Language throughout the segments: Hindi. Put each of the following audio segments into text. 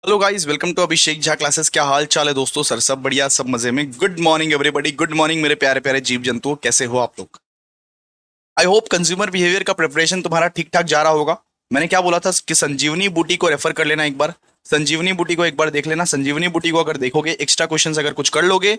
Hello guys, welcome to Abhishek Jha classes. क्या हाल चाल है दोस्तों? सर सब बढ़िया, सब मजे में। Good morning everybody, good morning मेरे प्यारे प्यारे जीव जंतुओं, कैसे हो आप लोग? आई होप कंज्यूमर बिहेवियर का प्रिपरेशन तुम्हारा ठीक ठाक जा रहा होगा। मैंने क्या बोला था कि संजीवनी बूटी को रेफर कर लेना एक बार। संजीवनी बूटी को एक बार देख लेना। संजीवनी बूटी को अगर देखोगे, एक्स्ट्रा क्वेश्चंस अगर कुछ कर लोगे,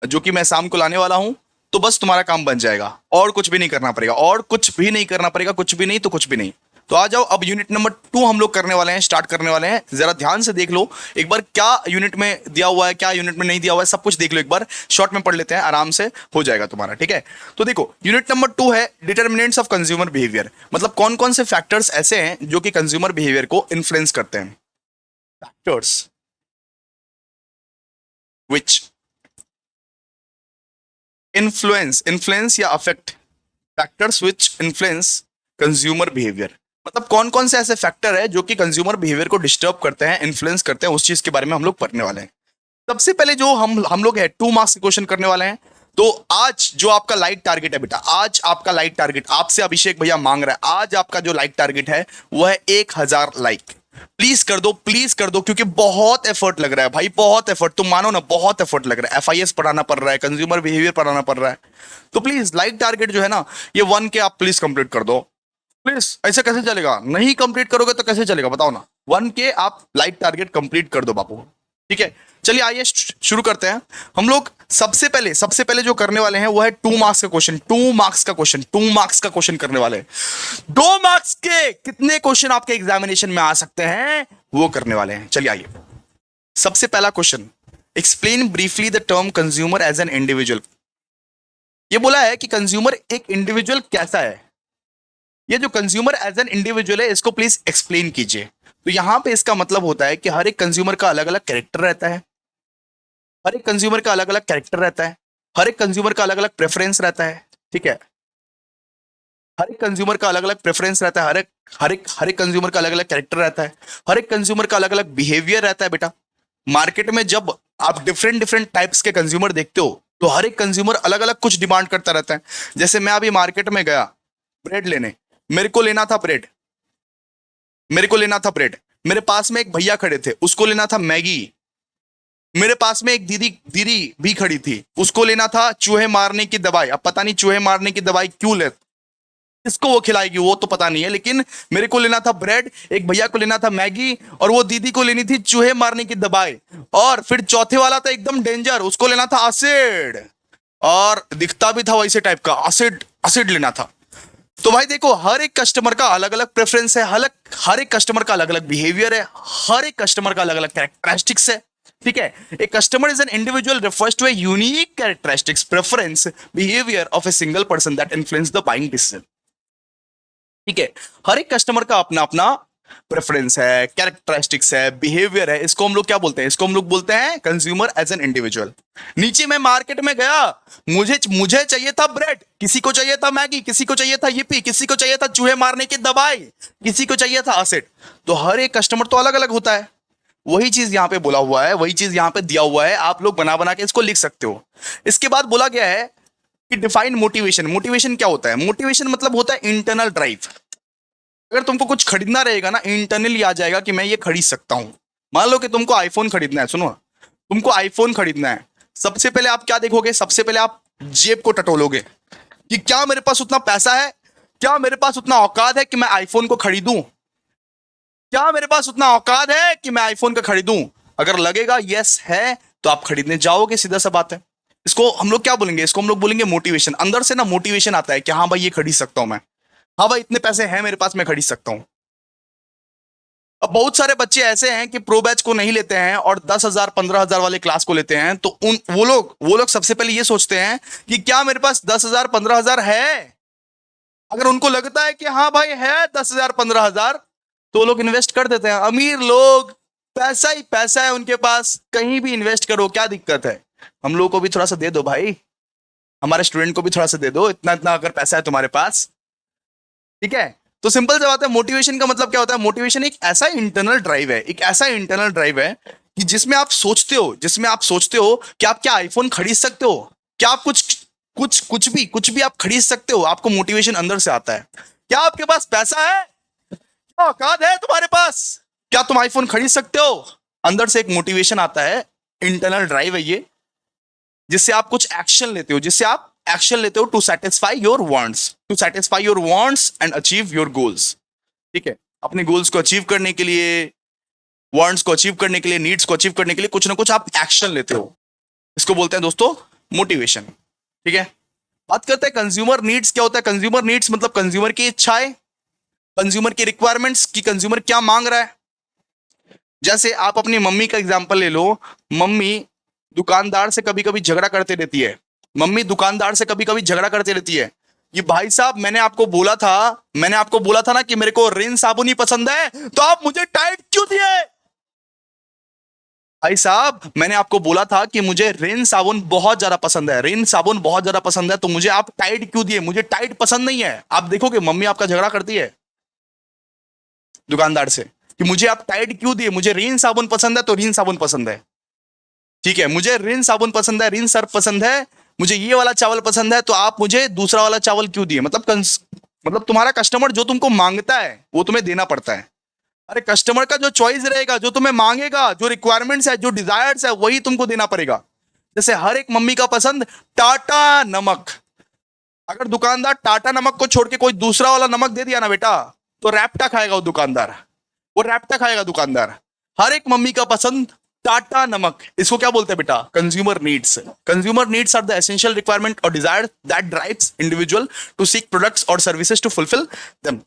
जो कि मैं शाम को लाने वाला हूं, तो बस तुम्हारा काम बन जाएगा। और कुछ भी नहीं करना पड़ेगा, और कुछ भी नहीं करना पड़ेगा, कुछ भी नहीं तो कुछ भी नहीं। तो आ जाओ, अब यूनिट नंबर 2 हम लोग करने वाले हैं, स्टार्ट करने वाले हैं। जरा ध्यान से देख लो एक बार, क्या यूनिट में दिया हुआ है, क्या यूनिट में नहीं दिया हुआ है, सब कुछ देख लो एक बार। शॉर्ट में पढ़ लेते हैं, आराम से हो जाएगा तुम्हारा, ठीक है? तो देखो, यूनिट नंबर 2 है डिटर्मिनेंट्स ऑफ कंज्यूमर बिहेवियर। मतलब कौन कौन से फैक्टर्स ऐसे हैं जो कि कंज्यूमर बिहेवियर को इन्फ्लुएंस करते हैं। फैक्टर्स विच इन्फ्लुएंस या affect, factors which influence consumer behaviour. मतलब कौन कौन से ऐसे फैक्टर है जो कि कंज्यूमर बिहेवियर को डिस्टर्ब करते हैं, इन्फ्लुएंस करते हैं, उस चीज के बारे में हम लोग पढ़ने वाले हैं। सबसे पहले जो हम लोग है 2 मार्क्स के क्वेश्चन करने वाले हैं। तो आज जो आपका लाइट टारगेट है बेटा, आज आपका लाइट टारगेट आपसे अभिषेक भैया मांग रहा है, आज आपका जो लाइट टारगेट है वो है 1000 लाइक। प्लीज कर दो, प्लीज कर दो, क्योंकि बहुत एफर्ट लग रहा है भाई, बहुत एफर्ट। तुम मानो ना, बहुत एफर्ट लग रहा है। एफआईएस पढ़ाना पड़ रहा है, कंज्यूमर बिहेवियर पढ़ाना पड़ रहा है। तो प्लीज लाइट टारगेट जो है ना, ये 1 के आप प्लीज कंप्लीट कर दो प्लीज। ऐसे कैसे चलेगा? नहीं कंप्लीट करोगे तो कैसे चलेगा बताओ ना। 1 के आप लाइट टारगेट कंप्लीट कर दो बापू, ठीक है? चलिए आइए शुरू करते हैं हम लोग। सबसे पहले जो करने वाले हैं वो है 2 मार्क्स का क्वेश्चन। 2 मार्क्स का क्वेश्चन, 2 मार्क्स का क्वेश्चन करने वाले हैं। 2 मार्क्स के कितने क्वेश्चन आपके एग्जामिनेशन में आ सकते हैं वो करने वाले हैं। चलिए आइए, सबसे पहला question, explain briefly the term consumer as an individual. ये बोला है कि कंज्यूमर एक इंडिविजुअल कैसा है। ये जो कंज्यूमर एज एन इंडिविजुअल है, इसको प्लीज एक्सप्लेन कीजिए। तो यहां पे इसका मतलब होता है कि हर एक कंज्यूमर का अलग अलग कैरेक्टर रहता है, हर एक कंज्यूमर का अलग अलग कैरेक्टर रहता है, हर एक कंज्यूमर का अलग अलग प्रेफरेंस रहता है, ठीक है? हर एक कंज्यूमर का अलग अलग प्रेफरेंस रहता है, हर एक कंज्यूमर का अलग अलग कैरेक्टर रहता है, हर एक कंज्यूमर का अलग अलग बिहेवियर रहता है बेटा। मार्केट में जब आप डिफरेंट डिफरेंट टाइप्स के कंज्यूमर देखते हो, तो हर एक कंज्यूमर अलग अलग कुछ डिमांड करता रहता है। जैसे मैं अभी मार्केट में गया ब्रेड लेने, मेरे को लेना था ब्रेड, मेरे को लेना था ब्रेड। मेरे पास में एक भैया खड़े थे, उसको लेना था मैगी। मेरे पास में एक दीदी दीदी भी खड़ी थी, उसको लेना था चूहे मारने की दवाई। अब पता नहीं चूहे मारने की दवाई क्यों ले, किसको वो खिलाएगी वो तो पता नहीं है, लेकिन मेरे को लेना था ब्रेड, एक भैया को लेना था मैगी, और वो दीदी को लेनी थी चूहे मारने की दवाई। और फिर चौथे वाला था एकदम डेंजर, उसको लेना था एसिड, और दिखता भी था वैसे टाइप का, एसिड एसिड लेना था। तो भाई देखो, हर एक कस्टमर का अलग अलग प्रेफरेंस है, हर एक कस्टमर का अलग अलग बिहेवियर है, हर एक कस्टमर का अलग अलग कैरेक्टरिस्टिक्स है, ठीक है? A customer is an individual refers to a unique characteristics, preference, behavior of a single person that influence the buying decision, ठीक है? हर एक कस्टमर का अपना अपना प्रेफरेंस है, कैरेक्टरिस्टिक्स है, बिहेवियर है। इसको हम लोग क्या बोलते हैं? इसको हम लोग बोलते हैं कंज्यूमर एज एन इंडिविजुअल। नीचे मैं मार्केट में गया, मुझे मुझे चाहिए था ब्रेड, किसी को चाहिए था मैगी, किसी को चाहिए था yippee, किसी को चाहिए था चूहे मारने की दवाई, किसी को चाहिए था एसिड। तो हर एक कस्टमर तो अलग अलग होता है। वही चीज यहां पे बोला हुआ है, वही चीज यहां पे दिया हुआ है, आप लोग बना बना के इसको लिख सकते हो। इसके बाद बोला गया है कि डिफाइन मोटिवेशन। मोटिवेशन क्या होता है? मोटिवेशन मतलब होता है इंटरनल ड्राइव। अगर तुमको कुछ खरीदना रहेगा ना, इंटरनली आ जाएगा कि मैं ये खरीद सकता हूं। मान लो कि तुमको आईफोन खरीदना है, सुनो, तुमको आईफोन खरीदना है। सबसे पहले आप क्या देखोगे? सबसे पहले आप जेब को टटोलोगे कि क्या मेरे पास उतना पैसा है, क्या मेरे पास उतना औकात है कि मैं आईफोन को खरीदूं, क्या मेरे पास उतना औकात है कि मैं आईफोन का खरीदूं? अगर लगेगा यस है, तो आप खरीदने जाओगे, सीधा सा बात है। इसको हम लोग क्या बोलेंगे? इसको हम लोग बोलेंगे मोटिवेशन। अंदर से ना मोटिवेशन आता है कि हाँ भाई ये खरीद सकता हूं मैं, हाँ भाई इतने पैसे हैं मेरे पास, मैं खरीद सकता हूं। अब बहुत सारे बच्चे ऐसे हैं कि प्रो बैच को नहीं लेते हैं और 10,000 15,000 वाले क्लास को लेते हैं। तो उन वो लोग सबसे पहले ये सोचते हैं कि क्या मेरे पास 10,000 15,000 है। अगर उनको लगता है कि हाँ भाई है 10,000 15,000, तो वो लोग इन्वेस्ट कर देते हैं। अमीर लोग, पैसा ही पैसा है उनके पास, कहीं भी इन्वेस्ट करो, क्या दिक्कत है? हम लोग को भी थोड़ा सा दे दो भाई, हमारे स्टूडेंट को भी थोड़ा सा दे दो, इतना इतना अगर पैसा है तुम्हारे पास, ठीक है? तो सिंपल सी बात है, मोटिवेशन का मतलब क्या होता है? मोटिवेशन एक ऐसा इंटरनल ड्राइव है, एक ऐसा इंटरनल ड्राइव है कि जिसमें आप सोचते हो कि आप क्या आईफोन खरीद सकते हो, क्या आप कुछ भी आप खरीद सकते हो। आपको मोटिवेशन अंदर से आता है। क्या आपके पास पैसा है? क्या औकात है तुम्हारे पास? क्या तुम आईफोन खरीद सकते हो? अंदर से एक मोटिवेशन आता है, इंटरनल ड्राइव है ये, जिससे आप कुछ एक्शन लेते हो, जिससे आप एक्शन लेते हो to satisfy your wants, to satisfy your wants and achieve your goals. ठीक है, अपने गोल्स को अचीव करने के लिए, वांट्स को अचीव करने के लिए, नीड्स को अचीव करने के लिए कुछ ना कुछ आप एक्शन लेते हो। इसको बोलते हैं दोस्तों मोटिवेशन। ठीक है, बात करते हैं कंज्यूमर नीड्स। क्या होता है कंज्यूमर नीड्स? मतलब कंज्यूमर की इच्छाएं, कंज्यूमर की रिक्वायरमेंट्स, की कंज्यूमर क्या मांग रहा है। जैसे आप अपनी मम्मी का एग्जांपल ले लो। मम्मी दुकानदार से कभी कभी झगड़ा करते रहती है, मम्मी दुकानदार से कभी कभी झगड़ा करती रहती है, ये भाई साहब मैंने आपको बोला था ना कि मेरे को रिन साबुन ही पसंद है, तो आप मुझे टाइड क्यों दिए? भाई साहब मैंने आपको बोला था कि मुझे रिन साबुन बहुत ज्यादा पसंद है, रिन साबुन बहुत ज्यादा पसंद है, तो मुझे आप टाइड क्यों दिए? मुझे टाइड पसंद नहीं है। आप देखोगे मम्मी आपका झगड़ा करती है दुकानदार से कि मुझे आप टाइड क्यों दिए, मुझे रिन साबुन पसंद है तो रिन साबुन पसंद है। ठीक है, मुझे रिन साबुन पसंद है, रिन सर्फ पसंद है, मुझे ये वाला चावल पसंद है, तो आप मुझे दूसरा वाला चावल क्यों दिए? मतलब तुम्हारा कस्टमर जो तुमको मांगता है वो तुम्हें देना पड़ता है। अरे कस्टमर का जो चॉइस रहेगा, जो तुम्हें मांगेगा, जो रिक्वायरमेंट्स है, जो डिजायर्स है, वही तुमको देना पड़ेगा। जैसे हर एक मम्मी का पसंद टाटा नमक, अगर दुकानदार टाटा नमक को छोड़ के कोई दूसरा वाला नमक दे दिया ना बेटा, तो रैप्टा खाएगा वो दुकानदार, वो रैप्टा खाएगा दुकानदार। हर एक मम्मी का पसंद टाटा नमक। इसको क्या बोलते हैं बेटा? Consumer needs. Consumer needs are the essential requirement और desire that drives individual to seek products और सर्विसेज टू फुलफिल देम।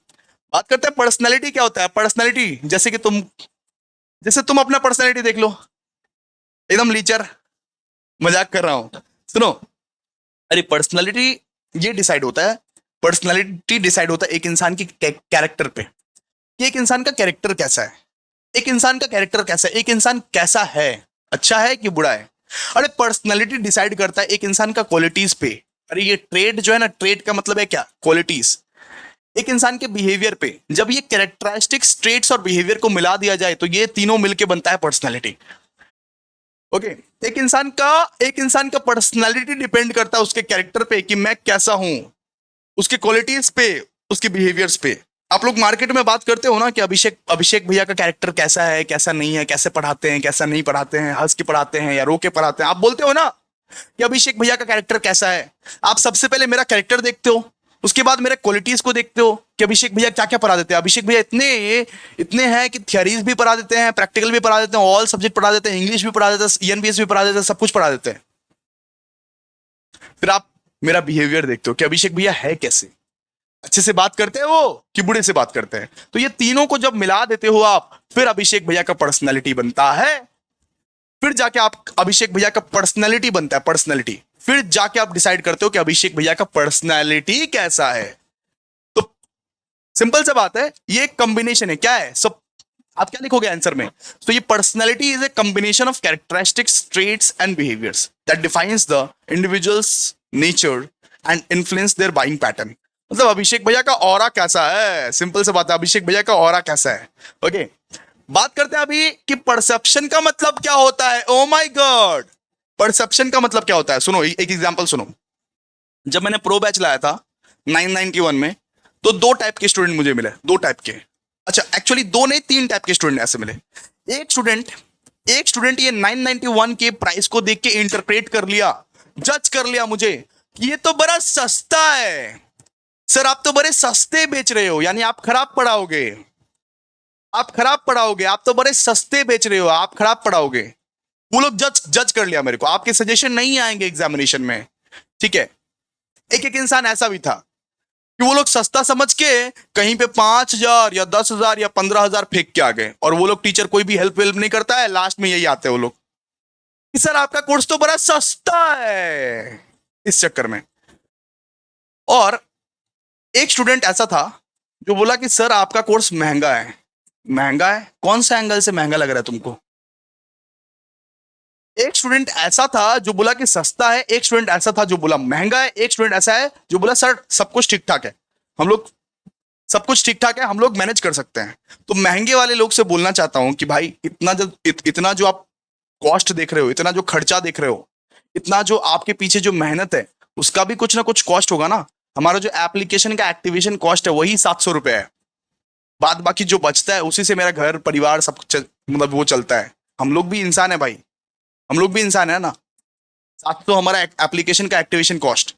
बात करते हैं पर्सनैलिटी। क्या होता है पर्सनैलिटी? जैसे तुम अपना पर्सनैलिटी देख लो, एकदम लीचर, मजाक कर रहा हूं, सुनो। अरे पर्सनैलिटी ये डिसाइड होता है, पर्सनैलिटी डिसाइड होता है एक इंसान की कैरेक्टर पे, कि एक इंसान का कैरेक्टर कैसा है, एक इंसान का कैरेक्टर कैसा है, एक इंसान कैसा है, अच्छा है कि बुरा है। अरे पर्सनैलिटी डिसाइड करता है एक इंसान का क्वालिटीज पे। अरे ये ट्रेड जो है ना, ट्रेड का मतलब है क्या? क्वालिटीज। एक इंसान के बिहेवियर पे, जब ये कैरेक्टरिस्टिक्स, ट्रेड्स और बिहेवियर को मिला दिया जाए तो ये तीनों मिलके बनता है पर्सनैलिटी। ओके, एक इंसान का पर्सनैलिटी डिपेंड करता है उसके कैरेक्टर पे कि मैं कैसा हूं, उसके क्वालिटीज पे, उसके बिहेवियर्स पे। आप लोग मार्केट में बात करते हो ना कि अभिषेक भैया का कैरेक्टर कैसा है, कैसा नहीं है, कैसे पढ़ाते हैं, कैसा नहीं पढ़ाते हैं, हंस के पढ़ाते हैं या रो के पढ़ाते हैं। आप बोलते हो ना कि अभिषेक भैया का कैरेक्टर कैसा है। आप सबसे पहले मेरा कैरेक्टर देखते हो, उसके बाद मेरे क्वालिटीज को देखते हो कि अभिषेक भैया क्या क्या पढ़ा देते हैं। अभिषेक भैया इतने इतने हैं कि थियरीज भी पढ़ा देते हैं, प्रैक्टिकल भी पढ़ा देते हैं, ऑल सब्जेक्ट पढ़ा देते हैं, इंग्लिश भी पढ़ा देते हैं, ईएनबीएस भी पढ़ा देते हैं, सब कुछ पढ़ा देते हैं। फिर आप मेरा बिहेवियर देखते हो कि अभिषेक भैया है कैसे, अच्छे से बात करते हैं वो कि बुरे से बात करते हैं। तो ये तीनों को जब मिला देते हो आप, फिर अभिषेक भैया का पर्सनैलिटी बनता है। फिर जाके आप अभिषेक भैया का पर्सनैलिटी बनता है, पर्सनैलिटी। फिर जाके आप डिसाइड करते हो कि अभिषेक भैया का पर्सनैलिटी कैसा है। तो सिंपल सा बात है, ये एक कॉम्बिनेशन है। क्या है सब? आप क्या लिखोगे आंसर में? तो ये personality is a combination of characteristics, traits and behaviours that defines the individuals nature and influence their buying pattern. मतलब अभिषेक भैया का ऑरा कैसा है, सिंपल सा बात है, अभिषेक भैया का ऑरा कैसा है। ओके, बात करते हैं अभी कि परसेप्शन का मतलब क्या होता है। ओ माय गॉड, परसेप्शन का मतलब क्या होता है? सुनो एक एग्जांपल सुनो। जब मैंने प्रो बैच लाया था 991 में, तो दो टाइप के स्टूडेंट मुझे मिले, दो टाइप के। अच्छा एक्चुअली दो नहीं, तीन टाइप के स्टूडेंट ऐसे मिले। एक स्टूडेंट ये 991 के प्राइस को देख के इंटरप्रेट कर लिया, जज कर लिया मुझे कि ये तो बड़ा सस्ता है सर, आप तो बड़े सस्ते बेच रहे हो, यानी आप खराब पढ़ाओगे, आप तो बड़े सस्ते बेच रहे हो, आप खराब पढ़ाओगे। वो लोग जज कर लिया मेरे को, आपके सजेशन नहीं आएंगे एग्जामिनेशन में। ठीक है, एक एक इंसान ऐसा भी था कि वो लोग सस्ता समझ के कहीं पे 5,000 या 10,000 या 15,000 फेंक के आ गए, और वो लोग टीचर कोई भी हेल्प वेल्प नहीं करता है, लास्ट में यही आते हैं वो लोग कि सर आपका कोर्स तो बड़ा सस्ता है, इस चक्कर में। और एक स्टूडेंट ऐसा था जो बोला कि सर आपका कोर्स महंगा है। महंगा है? कौन सा एंगल से महंगा लग रहा है तुमको? एक स्टूडेंट ऐसा था जो बोला कि सस्ता है, एक स्टूडेंट ऐसा था जो बोला महंगा है, एक स्टूडेंट ऐसा है जो बोला सर सब कुछ ठीक ठाक है, हम लोग सब कुछ ठीक ठाक है, हम लोग मैनेज कर सकते हैं। तो महंगे वाले लोग से बोलना चाहता हूं कि भाई इतना जो आप कॉस्ट देख रहे हो, इतना जो खर्चा देख रहे हो, इतना जो आपके पीछे जो मेहनत है, उसका भी कुछ ना कुछ कॉस्ट होगा ना। हमारा जो एप्लीकेशन का एक्टिवेशन कॉस्ट है वही 700 रुपए है, बाद बाकी जो बचता है उसी से मेरा घर परिवार सब मतलब वो चलता है। हम लोग भी इंसान है भाई, हम लोग भी इंसान है ना। साथ तो हमारा एप्लीकेशन का एक्टिवेशन कॉस्ट।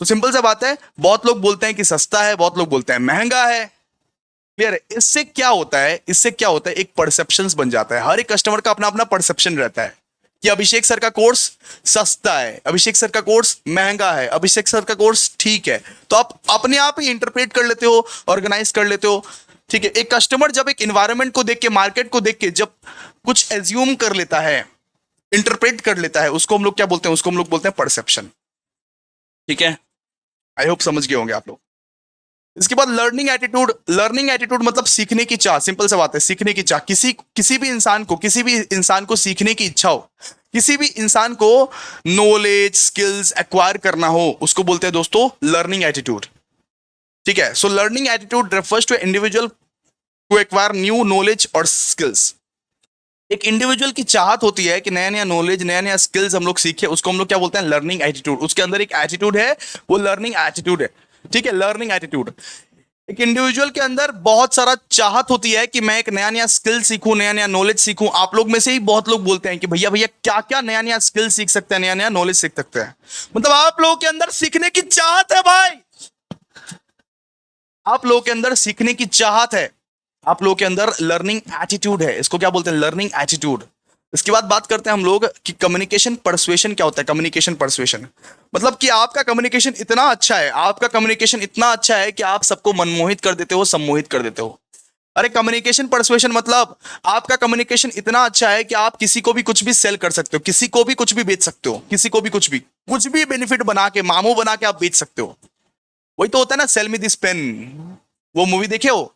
तो सिंपल सा बात है, बहुत लोग बोलते हैं कि सस्ता है, बहुत लोग बोलते हैं महंगा है। क्लियर है? इससे क्या होता है, इससे क्या होता है, एक परसेप्शंस बन जाता है। हर एक कस्टमर का अपना अपना परसेप्शन रहता है कि अभिषेक सर का कोर्स सस्ता है, अभिषेक सर का कोर्स महंगा है, अभिषेक सर का कोर्स ठीक है। तो आप अपने आप ही इंटरप्रेट कर लेते हो, ऑर्गेनाइज कर लेते हो। ठीक है, एक कस्टमर जब एक इन्वायरमेंट को देख के, मार्केट को देख के जब कुछ एज्यूम कर लेता है, इंटरप्रेट कर लेता है, उसको हम लोग क्या बोलते हैं, उसको हम लोग बोलते हैं परसेप्शन। ठीक है, आई होप समझ गए होंगे आप लोग। इसके बाद लर्निंग एटीट्यूड। लर्निंग एटीट्यूड मतलब सीखने की चाह। सिंपल सा बात है, सीखने की चाह। किसी भी इंसान को सीखने की इच्छा हो, किसी भी इंसान को नॉलेज स्किल्स एक्वायर करना हो, उसको बोलते हैं दोस्तों लर्निंग एटीट्यूड। ठीक है, so learning attitude refers to individual to acquire new knowledge और स्किल्स। एक इंडिविजुअल की चाहत होती है कि नया नया नॉलेज, नया नया स्किल्स हम लोग सीखे, उसको हम लोग क्या बोलते हैं, लर्निंग एटीट्यूड। उसके अंदर एक एटीट्यूड है, वो लर्निंग एटीट्यूड है। ठीक है, लर्निंग एटीट्यूड। एक इंडिविजुअल के अंदर बहुत सारा चाहत होती है कि मैं एक नया नया स्किल सीखूं, नया नया नॉलेज सीखूं। आप लोग में से ही बहुत लोग बोलते हैं कि भैया भैया क्या क्या नया नया स्किल सीख सकते हैं, नया नया नॉलेज सीख सकते हैं। मतलब आप लोगों के अंदर सीखने की चाहत है भाई, आप लोगों के अंदर सीखने की चाहत है, आप लोगों के अंदर लर्निंग एटीट्यूड है। इसको क्या बोलते हैं, लर्निंग एटीट्यूड। इसके बाद बात करते हैं हम लोग कि कम्युनिकेशन परसुएशन क्या होता है। कम्युनिकेशन परसुएशन मतलब कि आपका कम्युनिकेशन इतना अच्छा है, आपका कम्युनिकेशन इतना अच्छा है कि आप सबको मनमोहित कर देते हो, सम्मोहित कर देते हो। अरे कम्युनिकेशन परसुएशन मतलब आपका कम्युनिकेशन इतना अच्छा है कि आप किसी को भी कुछ भी सेल कर सकते हो, किसी को भी कुछ भी बेच सकते हो, किसी को भी कुछ भी बेनिफिट बना के, मामू बना के आप बेच सकते हो। वही तो होता है ना, सेल मी दिस पेन, वो मूवी देखे हो।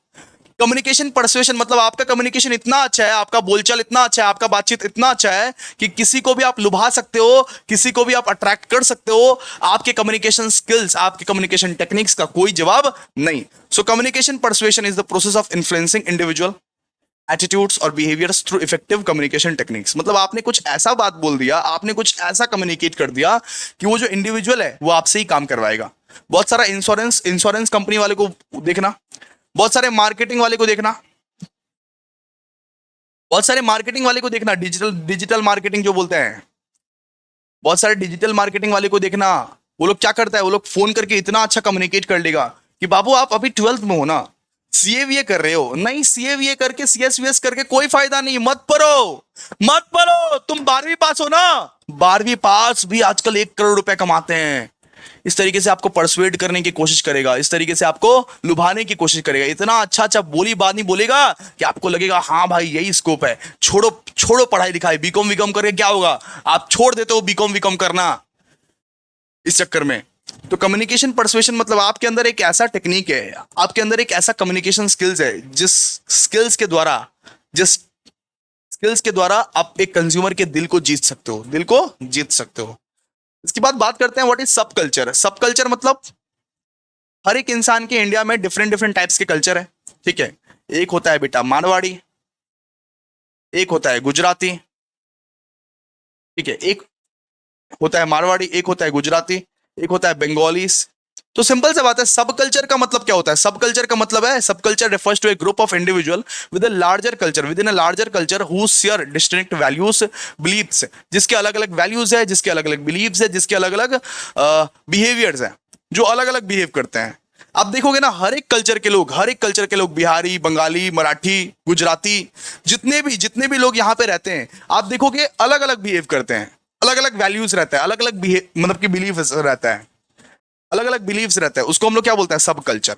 कम्युनिकेशन परसुएशन मतलब आपका कम्युनिकेशन इतना अच्छा है, आपका बोलचाल इतना अच्छा है, आपका बातचीत इतना अच्छा है कि किसी को भी आप लुभा सकते हो, किसी को भी आप अट्रैक्ट कर सकते हो। आपके कम्युनिकेशन स्किल्स, आपके कम्युनिकेशन टेक्निक्स का कोई जवाब नहीं। So communication persuasion is the process of influencing individual attitudes और behaviours through effective communication techniques. मतलब आपने कुछ ऐसा बात बोल दिया, आपने कुछ ऐसा कम्युनिकेट कर दिया कि वो जो इंडिविजुअल है वो आपसे ही काम करवाएगा। बहुत सारा इंश्योरेंस इंश्योरेंस कंपनी वाले को देखना, बहुत सारे मार्केटिंग वाले को देखना, बहुत सारे मार्केटिंग वाले को देखना, डिजिटल डिजिटल मार्केटिंग जो बोलते हैं, बहुत सारे डिजिटल मार्केटिंग वाले को देखना। वो लोग क्या करता है, वो लोग फोन करके इतना अच्छा कम्युनिकेट कर लेगा कि बाबू आप अभी 12th में हो ना, सीए कर रहे हो, नहीं सीए करके सीएसवीएस करके कोई फायदा नहीं, मत पढ़ो, मत पढ़ो, तुम 12वीं पास हो ना, 12वीं पास भी आजकल 1 करोड़ रुपए कमाते हैं। इस तरीके से आपको परसुएड करने की कोशिश करेगा, इस तरीके से आपको लुभाने की कोशिश करेगा, इतना अच्छा अच्छा बोली बात नहीं बोलेगा कि आपको लगेगा हाँ भाई यही स्कोप है, छोड़ो छोड़ो पढ़ाई लिखाई, बीकॉम वीकॉम करके क्या होगा, आप छोड़ देते हो बीकॉम वीकॉम करना इस चक्कर में। तो कम्युनिकेशन परसुएशन मतलब आपके अंदर एक ऐसा टेक्निक है, आपके अंदर एक ऐसा कम्युनिकेशन स्किल्स है, जिस स्किल्स के द्वारा आप एक कंज्यूमर के दिल को जीत सकते हो, दिल को जीत सकते हो। इसके बाद बात करते हैं व्हाट इज सब कल्चर। सब कल्चर मतलब हर एक इंसान के इंडिया में डिफरेंट डिफरेंट टाइप्स के कल्चर है। ठीक है, एक होता है बेटा मारवाड़ी, एक होता है गुजराती। ठीक है, एक होता है मारवाड़ी, एक होता है गुजराती, एक होता है बंगालीस। तो सिंपल सा बात है, सब कल्चर का मतलब क्या होता है। सब कल्चर का मतलब है, subculture refers to a group of individual with a larger culture, within a larger culture who share distinct values beliefs, जिसके अलग अलग वैल्यूज है, जिसके अलग अलग बिलीव्स है, जिसके अलग अलग बिहेवियर्स है, जो अलग अलग बिहेव करते हैं। आप देखोगे ना, हर एक कल्चर के लोग बिहारी, बंगाली, मराठी, गुजराती, जितने भी लोग यहाँ पे रहते हैं, आप देखोगे अलग अलग बिहेव करते हैं, अलग अलग वैल्यूज रहता है, अलग अलग मतलब कि बिलीफ रहता है, अलग अलग बिलीव्स रहता है। उसको हम लोग क्या बोलते हैं, सब कल्चर।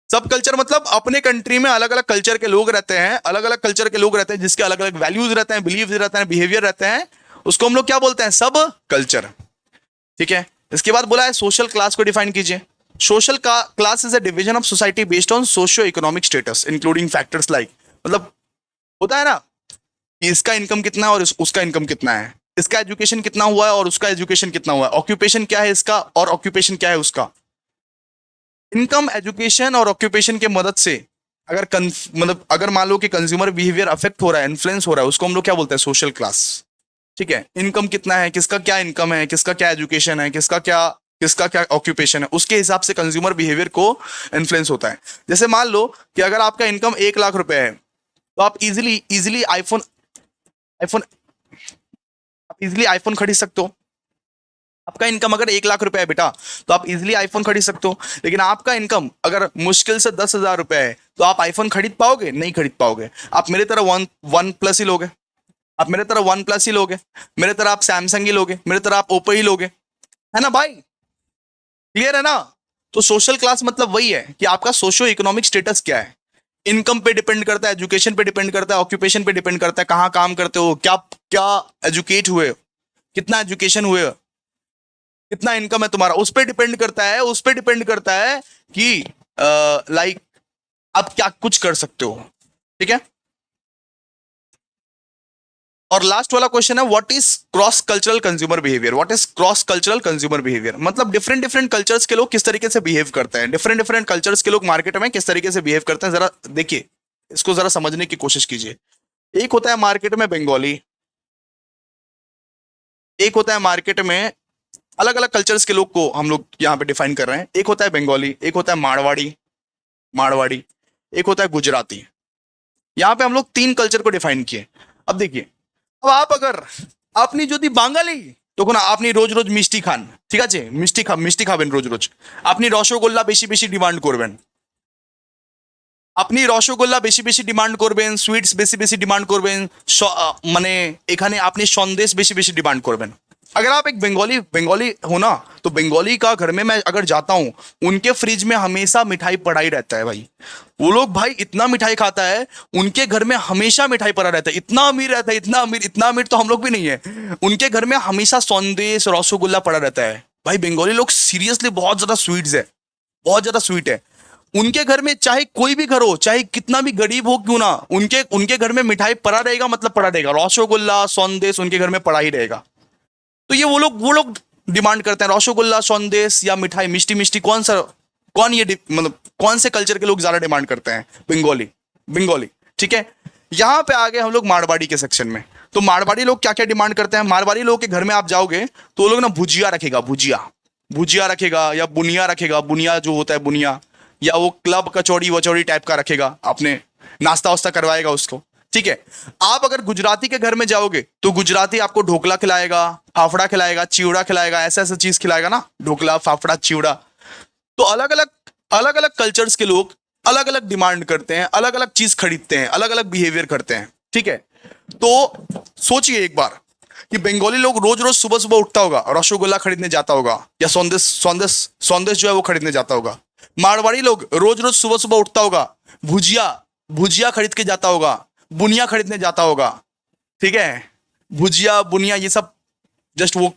सब कल्चर मतलब अपने कंट्री में अलग अलग कल्चर के लोग रहते हैं, अलग अलग कल्चर के लोग रहते हैं, जिसके अलग अलग वैल्यूज रहते हैं, बिलीव्स रहते हैं, बिहेवियर रहते हैं, उसको हम लोग क्या बोलते हैं, सब कल्चर। ठीक है, इसके बाद बोला है सोशल क्लास को डिफाइन कीजिए। Social class is a division of society based on socio economic status including factors like, मतलब होता है ना कि इसका इनकम कितना है और उसका इनकम कितना है, इसका एजुकेशन कितना हुआ है और उसका एजुकेशन कितना हुआ है, ऑक्यूपेशन क्या है इसका और ऑक्यूपेशन क्या है उसका। इनकम, एजुकेशन और ऑक्यूपेशन के मदद से अगर मतलब अगर मान लो कि कंज्यूमर बिहेवियर अफेक्ट हो रहा है, इन्फ्लुएंस हो रहा है, उसको हम लोग क्या बोलते हैं, सोशल क्लास। ठीक है, इनकम कितना है, किसका क्या इनकम है, किसका क्या एजुकेशन है, किसका क्या ऑक्यूपेशन है, उसके हिसाब से कंज्यूमर बिहेवियर को इन्फ्लुएंस होता है। जैसे मान लो कि अगर आपका इनकम 1 लाख रुपए है, तो आप इजिली इजिली आईफोन आईफोन, आप इजिली आईफोन खरीद सकते हो। आपका इनकम अगर 1 लाख रुपए है बेटा, तो आप इजिली आईफोन खरीद सकते हो। लेकिन आपका इनकम अगर मुश्किल से 10,000 रुपए है, तो आप आईफोन खरीद पाओगे? नहीं खरीद पाओगे। आप मेरे तरह वन प्लस ही लोगे, आप मेरे तरह वन प्लस ही लोगे, मेरे तरह आप सैमसंग ही लोगे, मेरे तरह आप ओप्पो ही लोगे, है ना भाई? क्लियर है ना? तो सोशल क्लास मतलब वही है कि आपका सोशियो इकोनॉमिक स्टेटस क्या है। इनकम पे डिपेंड करता है, एजुकेशन पे डिपेंड करता है, ऑक्यूपेशन पे डिपेंड करता है, कहाँ काम करते हो, क्या क्या एजुकेट हुए हो, कितना एजुकेशन हुए हो, कितना इनकम है तुम्हारा, उस पर डिपेंड करता है, उस पर डिपेंड करता है कि लाइक आप क्या कुछ कर सकते हो। ठीक है। और लास्ट वाला क्वेश्चन है, what is cross cultural consumer behaviour? What is cross cultural consumer behaviour? मतलब डिफरेंट डिफरेंट कल्चर्स के लोग किस तरीके से बिहेव करते हैं, डिफरेंट डिफरेंट कल्चर्स के लोग मार्केट में किस तरीके से बिहेव करते हैं। जरा देखिए, इसको जरा समझने की कोशिश कीजिए। एक होता है मार्केट में बंगाली, एक होता है मार्केट में, अलग अलग कल्चर्स के लोग को हम लोग यहाँ पे डिफाइन कर रहे हैं। एक होता है बंगाली, एक होता है मारवाड़ी, मारवाड़ी, एक होता है गुजराती। यहाँ पे हम लोग 3 कल्चर को डिफाइन किए। अब देखिए, अब आप अगर আপনি যদি বাঙালি তখন আপনি রোজ রোজ মিষ্টি খান, ঠিক আছে? মিষ্টি খাবেন রোজ রোজ। আপনি রসগোল্লা বেশি বেশি ডিমান্ড করবেন, আপনি রসগোল্লা বেশি বেশি ডিমান্ড করবেন, সুইটস বেশি বেশি ডিমান্ড করবেন, মানে এখানে আপনি সন্দেশ বেশি বেশি डिमांड করবেন। अगर आप एक बंगाली बंगाली हो ना, तो बंगाली का घर में मैं अगर जाता हूँ, उनके फ्रिज में हमेशा मिठाई पड़ा ही रहता है भाई। वो लोग भाई इतना मिठाई खाता है, उनके घर में हमेशा मिठाई पड़ा रहता है। इतना अमीर रहता है, इतना अमीर, इतना अमीर तो हम लोग भी नहीं है। उनके घर में हमेशा सौंदेश रसगुल्ला पड़ा रहता है। भाई बंगाली लोग सीरियसली बहुत ज्यादा स्वीट्स है, बहुत ज्यादा स्वीट है। उनके घर में चाहे कोई भी घर हो, चाहे कितना भी गरीब हो क्यों ना, उनके उनके घर में मिठाई पड़ा रहेगा, मतलब पड़ा रहेगा। रसगुल्ला सौंदेश उनके घर में पड़ा ही रहेगा। तो ये वो लोग डिमांड करते हैं रसगुल्ला सौंदेश या मिठाई मिष्टी मिष्टी। कौन सा, कौन ये मतलब कौन से कल्चर के लोग ज्यादा डिमांड करते हैं? बंगाली, बंगाली। ठीक है। यहां पे आ गए हम लोग मारवाड़ी के सेक्शन में। तो मारवाड़ी लोग क्या क्या डिमांड करते हैं? मारवाड़ी लोग के घर में आप जाओगे तो वो लोग ना भुजिया रखेगा, भुजिया, भुजिया रखेगा, या बुनिया रखेगा, बुनिया जो होता है बुनिया, या वो क्लब कचौड़ी वचौड़ी टाइप का रखेगा, आपने नाश्ता वास्ता करवाएगा उसको। ठीक है। आप अगर गुजराती के घर में जाओगे तो गुजराती आपको ढोकला खिलाएगा, फाफड़ा खिलाएगा, चिवड़ा खिलाएगा, ऐसा ऐसा चीज खिलाएगा ना, ढोकला फाफड़ा चिवड़ा। तो अलग अलग कल्चर्स के लोग अलग अलग डिमांड करते हैं, अलग अलग चीज खरीदते हैं, अलग अलग बिहेवियर करते हैं। ठीक है। तो सोचिए एक बार कि बंगाली लोग रोज रोज सुबह सुबह उठता होगा, रसगुल्ला खरीदने जाता होगा, या सौंदेश सौंदेश सौंदेश जो है वो खरीदने जाता होगा। मारवाड़ी लोग रोज रोज सुबह सुबह उठता होगा, भुजिया भुजिया खरीद के जाता होगा, बुनिया खरीदने जाता होगा। ठीक है। भुजिया बुनिया ये सब जस्ट वो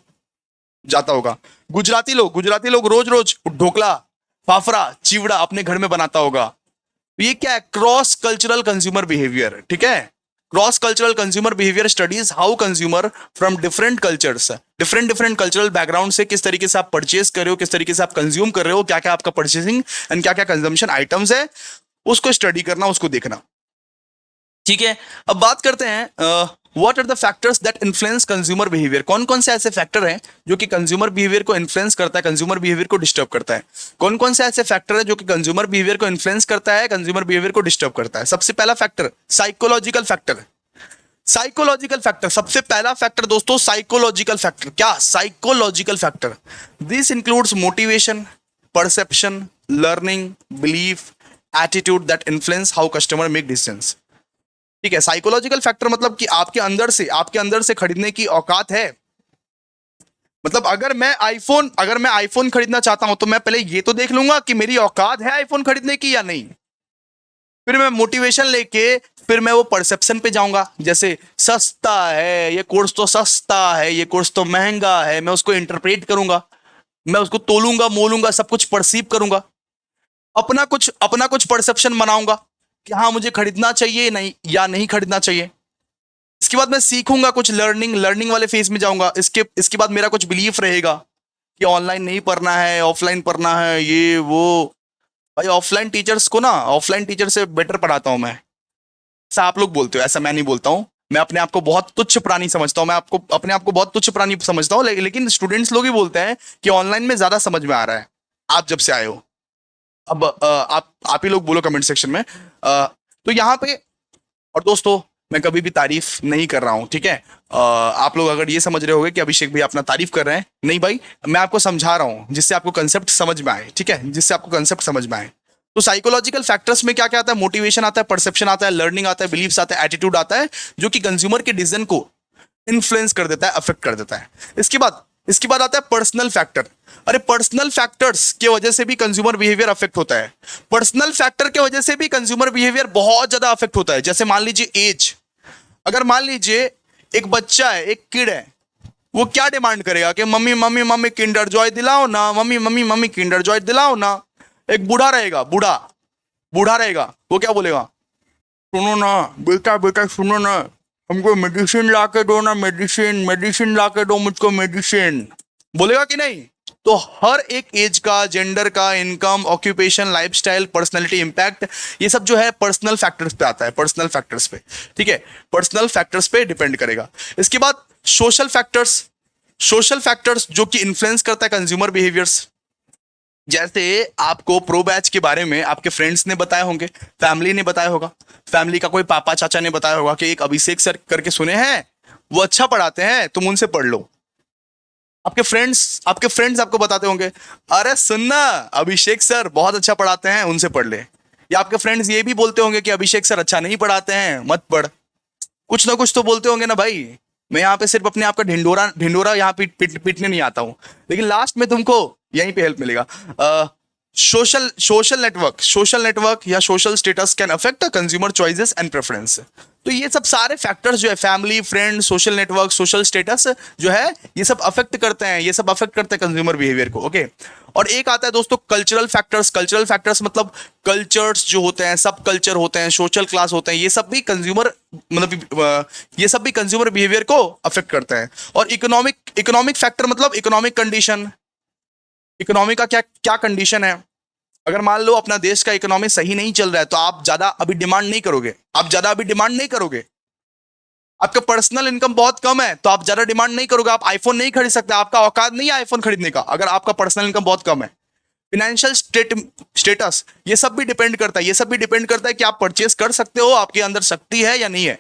जाता होगा। गुजराती लोग रोज रोज ढोकला फाफड़ा चिवड़ा अपने घर में बनाता होगा। तो ये क्या है? Cross cultural consumer behaviour. ठीक है। Cross cultural consumer behaviour studies how consumer from different cultures, different different cultural background से किस तरीके से आप परचेज कर रहे हो, किस तरीके से आप कंज्यूम कर रहे हो, क्या क्या आपका परचेसिंग एंड क्या क्या कंजम्पशन आइटम्स है, उसको स्टडी करना, उसको देखना। ठीक है। अब बात करते हैं what are the factors that influence consumer behaviour. कौन कौन से ऐसे फैक्टर हैं जो कि कंज्यूमर बिहेवियर को इन्फ्लुएंस करता है, कंज्यूमर बिहेवियर को डिस्टर्ब करता है? कौन कौन से ऐसे फैक्टर है जो कि कंज्यूमर बिहेवियर को इन्फ्लुएंस करता है, कंज्यूमर बिहेवियर को डिस्टर्ब करता है? सबसे पहला factor psychological factor. Psychological factor, सबसे पहला फैक्टर दोस्तों साइकोलॉजिकल फैक्टर। क्या? Psychological factor. This includes motivation, perception, learning, belief, attitude that influence how customer make decisions. ठीक है। साइकोलॉजिकल फैक्टर मतलब कि आपके अंदर से खरीदने की औकात है। मतलब अगर मैं आईफोन खरीदना चाहता हूं तो मैं पहले ये तो देख लूंगा कि मेरी औकात है आईफोन खरीदने की या नहीं। फिर मैं मोटिवेशन लेके फिर मैं वो परसेप्शन पे जाऊंगा, जैसे सस्ता है ये कोर्स, तो सस्ता है ये कोर्स, तो महंगा है, मैं उसको इंटरप्रेट करूंगा, मैं उसको तोलूंगा मोलूंगा, सब कुछ परसीव करूंगा, अपना कुछ परसेप्शन बनाऊंगा कि हाँ मुझे खरीदना चाहिए नहीं या नहीं खरीदना चाहिए। इसके बाद मैं सीखूंगा कुछ, लर्निंग वाले फेज में जाऊंगा। इसके बाद मेरा कुछ बिलीफ रहेगा कि ऑनलाइन नहीं पढ़ना है, ऑफलाइन पढ़ना है, ये वो। भाई ऑफलाइन टीचर्स को ना, ऑफलाइन टीचर से बेटर पढ़ाता हूं मैं। ऐसा आप लोग बोलते हो, ऐसा मैं नहीं बोलता हूं। मैं अपने आप को बहुत तुच्छ प्राणी समझता हूं, मैं अपने आप को बहुत तुच्छ प्राणी समझता हूं, लेकिन स्टूडेंट्स लोग ही बोलते हैं कि ऑनलाइन में ज्यादा समझ में आ रहा है। आप जब से आए हो, अब आप ही लोग बोलो कमेंट सेक्शन में। तो यहाँ पे, और दोस्तों मैं कभी भी तारीफ नहीं कर रहा हूं, ठीक है। आप लोग अगर ये समझ रहे होगे कि अभिषेक भाई अपना तारीफ कर रहे हैं, नहीं भाई, मैं आपको समझा रहा हूं जिससे आपको कंसेप्ट समझ में आए, ठीक है, जिससे आपको कंसेप्ट समझ में आए। तो साइकोलॉजिकल फैक्टर्स में क्या क्या आता है? मोटिवेशन आता है, परसेप्शन आता है, लर्निंग आता है, बिलीव्स आता है, एटीट्यूड आता है, जो कि कंज्यूमर के डिसीजन को इन्फ्लुएंस कर देता है, अफेक्ट कर देता है। इसके बाद आता है पर्सनल फैक्टर। अरे पर्सनल फैक्टर्स की वजह से भी कंज्यूमर बिहेवियर अफेक्ट होता है। पर्सनल फैक्टर की वजह से भी कंज्यूमर बिहेवियर बहुत ज्यादा अफेक्ट होता है। जैसे मान लीजिए एज, अगर मान लीजिए एक बच्चा है, एक किड है, वो क्या डिमांड करेगा कि mummy mummy mummy Kinder Joy दिलाओ ना, mummy mummy mummy Kinder Joy दिलाओ ना। एक बूढ़ा रहेगा, बूढ़ा बूढ़ा रहेगा, वो क्या बोलेगा? सुनो ना बेटा, बेटा सुनो ना, हमको मेडिसिन ला के दो ना, मेडिसिन मेडिसिन ला के दो मुझको मेडिसिन। बोलेगा कि नहीं? तो हर एक एज का, जेंडर का, income, occupation, lifestyle, personality, impact, ये सब जो है पर्सनल फैक्टर्स पे आता है, पर्सनल फैक्टर्स पे, ठीक है, पर्सनल फैक्टर्स पे डिपेंड करेगा। इसके बाद सोशल फैक्टर्स, सोशल फैक्टर्स जो कि इन्फ्लुएंस करता है कंज्यूमर बिहेवियर्स। जैसे आपको प्रो बैच के बारे में आपके फ्रेंड्स ने बताया होंगे, फैमिली ने बताया होगा, फैमिली का कोई पापा चाचा ने बताया होगा कि एक अभिषेक सर करके सुने हैं, वो अच्छा पढ़ाते हैं, तुम उनसे पढ़ लो। आपके फ्रेंड्स आपको बताते होंगे, अरे सुनना अभिषेक सर बहुत अच्छा पढ़ाते हैं, उनसे पढ़ ले। या आपके फ्रेंड्स ये भी बोलते होंगे कि अभिषेक सर अच्छा नहीं पढ़ाते हैं, मत पढ़। कुछ ना कुछ तो बोलते होंगे ना भाई। मैं यहाँ पे सिर्फ अपने आप का ढिंडोरा ढिंडोरा यहाँ पीटने नहीं आता हूँ, लेकिन लास्ट में तुमको यहीं पे हेल्प मिलेगा। सोशल नेटवर्क या social status can affect consumer choices and preference. तो ये सब सारे फैक्टर्स जो है, family, friend, social network, social status जो है, ये सब अफेक्ट करते हैं, ये सब अफेक्ट करते हैं कंज्यूमर बिहेवियर को, ओके। और एक आता है दोस्तों कल्चरल फैक्टर्स। कल्चरल फैक्टर्स मतलब कल्चर्स जो होते हैं, सब कल्चर होते हैं, सोशल क्लास होते हैं, ये सब भी कंज्यूमर मतलब ये सब भी कंज्यूमर बिहेवियर को अफेक्ट करते हैं। और इकोनॉमिक फैक्टर मतलब इकोनॉमिक कंडीशन, इकोनॉमी का क्या क्या कंडीशन है। अगर मान लो अपना देश का इकोनॉमी सही नहीं चल रहा है, तो आप ज्यादा अभी डिमांड नहीं करोगे, आप ज्यादा अभी डिमांड नहीं करोगे। आपका पर्सनल इनकम बहुत कम है, तो आप ज्यादा डिमांड नहीं करोगे, आप आईफोन नहीं खरीद सकते, आपका औकात नहीं है आईफोन खरीदने का, अगर आपका पर्सनल इनकम बहुत कम है। फाइनेंशियल स्टेटस, ये सब भी डिपेंड करता है, ये सब भी डिपेंड करता है कि आप परचेस कर सकते हो, आपके अंदर शक्ति है या नहीं है।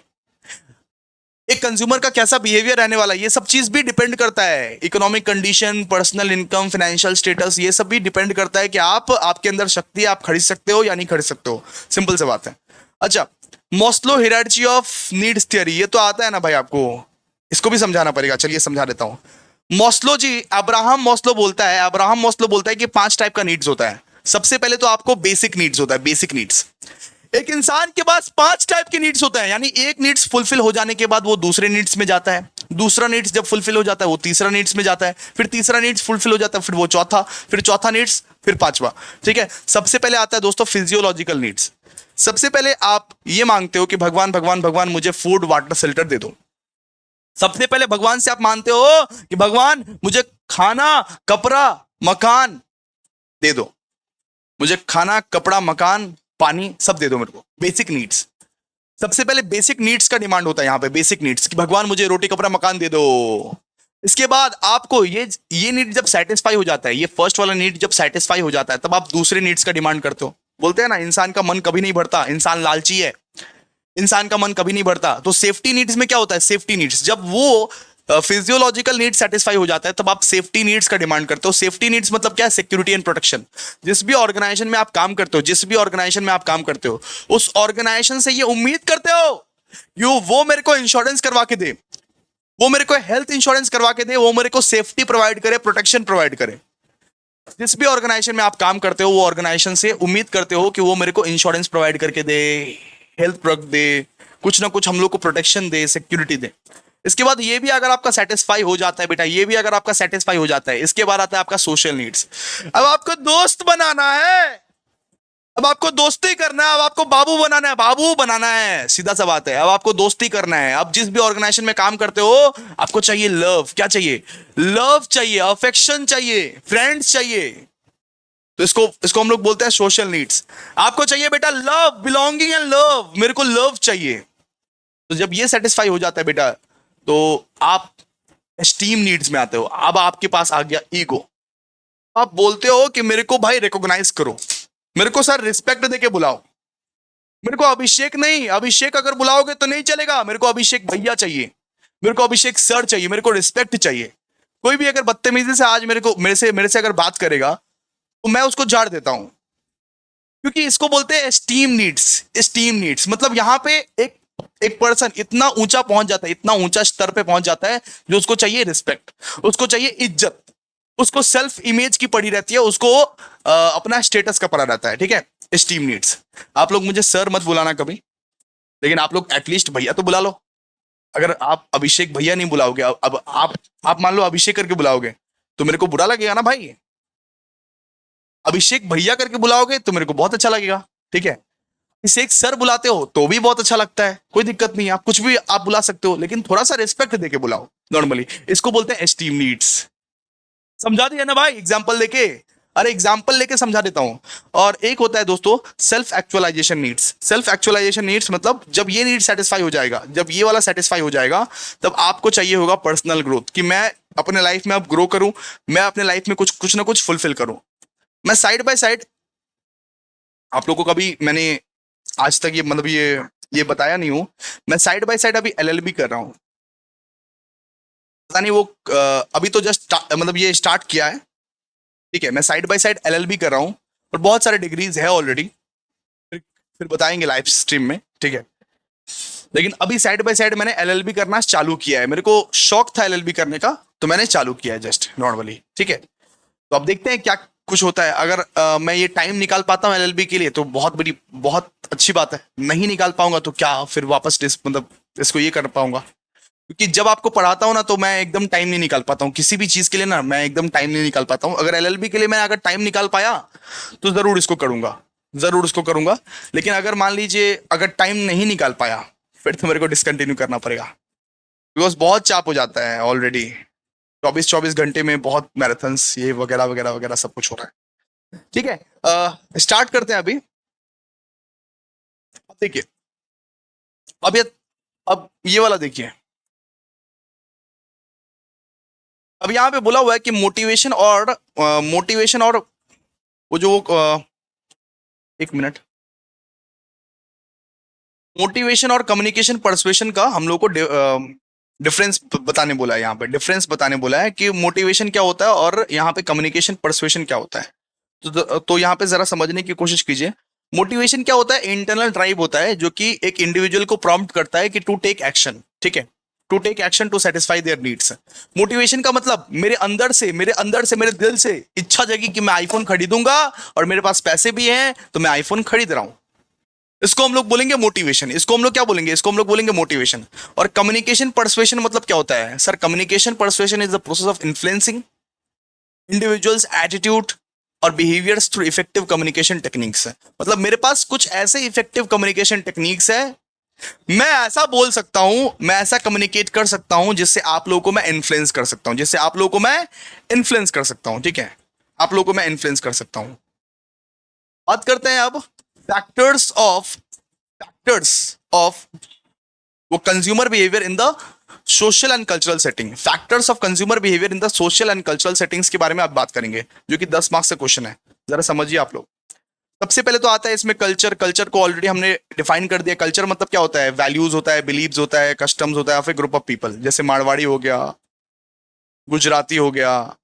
एक कंज्यूमर का कैसा बिहेवियर रहने वाला है, ये सब चीज भी डिपेंड करता है। Economic condition, personal income, financial status, ये सब भी डिपेंड करता है कि आपके अंदर शक्ति है, आप खरीद सकते हो या नहीं खरीद सकते हो। सिंपल सी बात है। अच्छा, Maslow hierarchy of needs theory, ये तो आता है ना भाई आपको, इसको भी समझाना पड़ेगा, चलिए समझा देता हूं। मॉस्लो जी, अब्राहम मॉस्लो बोलता है कि 5 टाइप का नीड्स होता है। सबसे पहले तो आपको बेसिक नीड्स होता है, बेसिक नीड्स। एक इंसान के पास 5 टाइप के नीड्स होते हैं, यानी एक नीड्स फुलफिल हो जाने के बाद वो दूसरे नीड्स में जाता है, दूसरा नीड्स जब फुलफिल हो जाता है वो तीसरा नीड्स में जाता है, फिर तीसरा नीड्स फुलफिल हो जाता है, फिर वो चौथा, फिर चौथा नीड्स, फिर पांचवा, ठीक है। सबसे पहले आता है दोस्तों फिजियोलॉजिकल नीड्स। सबसे पहले आप ये मांगते हो कि भगवान भगवान भगवान मुझे फूड, वाटर, शेल्टर दे दो। सबसे पहले भगवान से आप मानते हो कि भगवान मुझे खाना, कपड़ा, मकान दे दो, मुझे खाना, कपड़ा, मकान, पानी सब दे दो मेरे को, बेसिक नीड्स। सबसे पहले बेसिक नीड्स का डिमांड होता है यहाँ पे, बेसिक नीड्स कि भगवान मुझे रोटी, कपड़ा, मकान दे दो। इसके बाद आपको ये नीड जब सेटिस्फाई हो जाता है, ये फर्स्ट वाला नीड जब सेटिस्फाई हो जाता है, तब आप दूसरे नीड्स का डिमांड करते हो। बोलते हैं ना, इंसान का मन कभी नहीं भरता, इंसान लालची है, इंसान का मन कभी नहीं भरता। तो सेफ्टी नीड्स में क्या होता है, सेफ्टी नीड्स जब वो फिजियोलॉजिकल नीड सेटिस्फाई हो जाता है, तब आप सेफ्टी नीड्स का डिमांड करते हो। सेफ्टी नीड्स मतलब क्या है, सिक्योरिटी एंड प्रोटेक्शन। जिस भी ऑर्गेनाइजेशन में आप काम करते हो, जिस भी ऑर्गेनाइजेशन में आप काम करते हो, उस ऑर्गेनाइजेशन से ये उम्मीद करते हो कि वो मेरे को इंश्योरेंस करवा के दे, वो मेरे को हेल्थ इंश्योरेंस करवा के दे, वो मेरे को सेफ्टी प्रोवाइड करे, प्रोटेक्शन प्रोवाइड करे। जिस भी ऑर्गेनाइजेशन में आप काम करते हो, वो ऑर्गेनाइजेशन से उम्मीद करते हो कि वो मेरे को इंश्योरेंस प्रोवाइड करके दे, हेल्थ प्रोडक्ट दे, कुछ ना कुछ हम लोग को प्रोटेक्शन दे, सिक्योरिटी दे। इसके बाद ये भी अगर आपका सेटिस्फाई हो जाता है बेटा, ये भी अगर आपका सेटिस्फाई हो जाता है, इसके बाद आता है आपका सोशल नीड्स। अब आपको दोस्त बनाना है, अब आपको दोस्ती करना है, अब आपको बाबू बनाना है, बाबू बनाना है, सीधा सा बात है। अब आपको दोस्ती करना है। अब जिस भी ऑर्गेनाइजेशन में काम करते हो, आपको चाहिए लव। क्या चाहिए? लव चाहिए, अफेक्शन चाहिए, फ्रेंड्स चाहिए। तो इसको हम लोग बोलते हैं सोशल नीड्स। आपको चाहिए बेटा लव, बिलोंगिंग एंड लव, मेरे को लव चाहिए। तो जब ये सेटिस्फाई हो जाता है बेटा, तो आप एस्टीम नीड्स में आते हो। अब आपके पास आ गया ईगो। आप बोलते हो कि मेरे को भाई रिकॉग्नाइज करो, मेरे को सर रिस्पेक्ट देके बुलाओ, मेरे को अभिषेक नहीं, अभिषेक अगर बुलाओगे तो नहीं चलेगा, मेरे को अभिषेक भैया चाहिए, मेरे को अभिषेक सर चाहिए, मेरे को रिस्पेक्ट चाहिए। कोई भी अगर बदतमीजी से आज मेरे से अगर बात करेगा तो मैं उसको झाड़ देता हूं, क्योंकि इसको बोलते हैं स्टीम नीड्स। स्टीम नीड्स मतलब यहाँ पे एक एक पर्सन इतना ऊंचा पहुंच जाता है, इतना ऊंचा स्तर पे पहुंच जाता है, जो उसको चाहिए रिस्पेक्ट, उसको चाहिए इज्जत, उसको सेल्फ इमेज की पड़ी रहती है, उसको अपना स्टेटस का पड़ा रहता है, ठीक है। Steam needs. आप लोग मुझे सर मत बुलाना कभी, लेकिन आप लोग एटलीस्ट भैया तो बुला लो। अगर आप अभिषेक भैया नहीं बुलाओगे, अब आप मान लो अभिषेक करके बुलाओगे तो मेरे को बुरा लगेगा ना भाई। अभिषेक भैया करके बुलाओगे तो मेरे को बहुत अच्छा लगेगा, ठीक है। इसे एक सर बुलाते हो तो भी बहुत अच्छा लगता है, कोई दिक्कत नहीं है, आप कुछ भी आप बुला सकते हो, लेकिन थोड़ा सा रिस्पेक्ट देके बुलाओ नॉर्मली। इसको बोलते हैं एस्टीम नीड्स। समझा दिया ना भाई एग्जाम्पल लेके? अरे एग्जाम्पल लेके समझा देता हूं। और एक होता है दोस्तों self actualization needs. Self actualization needs मतलब जब ये नीड सेटिस्फाई हो जाएगा, जब ये वाला सेटिस्फाई हो जाएगा, तब आपको चाहिए होगा पर्सनल ग्रोथ, कि मैं अपने लाइफ में अब ग्रो करूं, मैं अपने लाइफ में कुछ कुछ ना कुछ फुलफिल करूं। मैं साइड बाय साइड आप लोगों को कभी मैंने आज तक ये मतलब ये बताया नहीं हूं, मैं साइड बाय साइड अभी एलएलबी कर रहा हूं। पता नहीं वो अभी तो जस्ट मतलब ये स्टार्ट किया है, ठीक है। मैं साइड बाय साइड एलएलबी कर रहा हूँ और बहुत सारे डिग्रीज है ऑलरेडी, फिर बताएंगे लाइव स्ट्रीम में, ठीक है। लेकिन अभी साइड बाय साइड मैंने एलएलबी करना चालू किया है, मेरे को शौक था एलएलबी करने का तो मैंने चालू किया है जस्ट नॉर्मली, ठीक है। तो अब देखते हैं क्या कुछ होता है। अगर मैं ये टाइम निकाल पाता हूँ एलएलबी के लिए तो बहुत अच्छी बात है, नहीं निकाल पाऊंगा तो क्या फिर वापस मतलब इसको ये कर पाऊंगा। क्योंकि जब आपको पढ़ाता हूँ ना तो मैं एकदम टाइम नहीं निकाल पाता हूँ किसी भी चीज के लिए ना, मैं एकदम टाइम नहीं निकाल पाता हूँ। अगर एलएलबी के लिए मैं अगर टाइम निकाल पाया तो जरूर इसको करूंगा, जरूर इसको करूंगा। लेकिन अगर मान लीजिए अगर टाइम नहीं निकाल पाया फिर तो मेरे को डिसकंटिन्यू करना पड़ेगा, बिकॉज बहुत चाप हो जाता है ऑलरेडी। 24-24 घंटे में बहुत मैराथन्स ये वगैरह वगैरह वगैरह सब कुछ हो रहा है, ठीक है। स्टार्ट करते हैं अभी। अब देखिए, अब ये अब ये वाला देखिए, अब यहाँ पे बोला हुआ है कि मोटिवेशन और वो जो एक मिनट, मोटिवेशन और कम्युनिकेशन परसुएशन का हम लोग को डिफरेंस बताने बोला है। यहाँ पे डिफरेंस बताने बोला है कि मोटिवेशन क्या होता है और यहाँ पे कम्युनिकेशन परसुएशन क्या होता है। तो यहाँ पे जरा समझने की कोशिश कीजिए। मोटिवेशन क्या होता है? इंटरनल ड्राइव होता है जो कि एक इंडिविजुअल को प्रॉम्प्ट करता है कि टू टेक एक्शन, ठीक है, to take action to satisfy their needs. Motivation का मतलब मेरे अंदर से मेरे दिल से इच्छा जगी कि मैं आईफोन खरीदूंगा और मेरे पास पैसे भी हैं तो मैं आईफोन खरीद रहा हूं। इसको हम लोग बोलेंगे मोटिवेशन। इसको हम लोग क्या बोलेंगे? इसको हम लोग बोलेंगे मोटिवेशन। और कम्युनिकेशन परसुएशन मतलब क्या होता है sir? Communication persuasion is the process of influencing individuals attitude और behaviours through effective communication techniques है। मतलब मेरे पास कुछ ऐसे इफेक्टिव कम्युनिकेशन टेक्निक्स है, मैं ऐसा बोल सकता हूं, मैं ऐसा कम्युनिकेट कर सकता हूं जिससे आप लोगों को मैं इन्फ्लुएंस कर सकता हूं, जिससे आप लोगों को मैं इन्फ्लुएंस कर सकता हूं, ठीक है, आप लोगों को मैं इन्फ्लुएंस कर सकता हूं। बात करते हैं अब फैक्टर्स ऑफ वो consumer behaviour in the social and cultural setting. Factors of consumer behaviour in the social and cultural settings के बारे में आप बात करेंगे, जो कि 10 मार्क्स का क्वेश्चन है। जरा समझिए आप लोग। सबसे पहले तो आता है इसमें कल्चर। कल्चर को ऑलरेडी हमने डिफाइन कर दिया। कल्चर मतलब क्या होता है? वैल्यूज होता है, बिलीव्स होता है, कस्टम्स होता है, या फिर ग्रुप ऑफ पीपल। जैसे मारवाड़ी हो गया, गुजराती हो गया,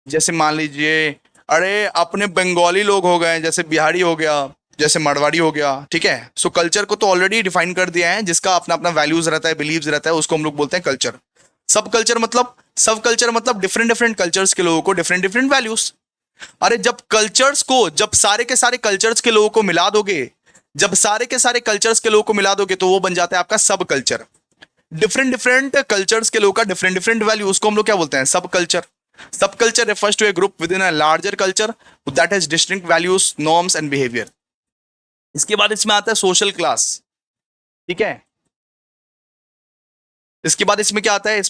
जैसे मान लीजिए अरे अपने बंगाली लोग हो गए, जैसे बिहारी हो गया, जैसे मारवाड़ी हो गया, ठीक है। सो कल्चर को तो ऑलरेडी डिफाइन कर दिया है, जिसका अपना अपना वैल्यूज रहता है, बिलीव्स रहता है, उसको हम लोग बोलते हैं कल्चर। सब कल्चर मतलब डिफरेंट डिफरेंट कल्चर्स के लोगों को डिफरेंट डिफरेंट वैल्यूज। अरे जब सारे के सारे कल्चर्स के लोगों को मिला दोगे, जब सारे के सारे कल्चर्स के लोगों को मिला दोगे तो वो बन जाता है आपका सब कल्चर। डिफरेंट डिफरेंट कल्चर्स के लोगों का डिफरेंट डिफरेंट वैल्यू, उसको हम लोग क्या बोलते हैं? सब कल्चर। सब culture refers to a group within a larger culture that has distinct values, norms and behavior. इसके बाद इसमें आता है सोशल क्लास, ठीक है। इसके बाद इसमें क्या आता है?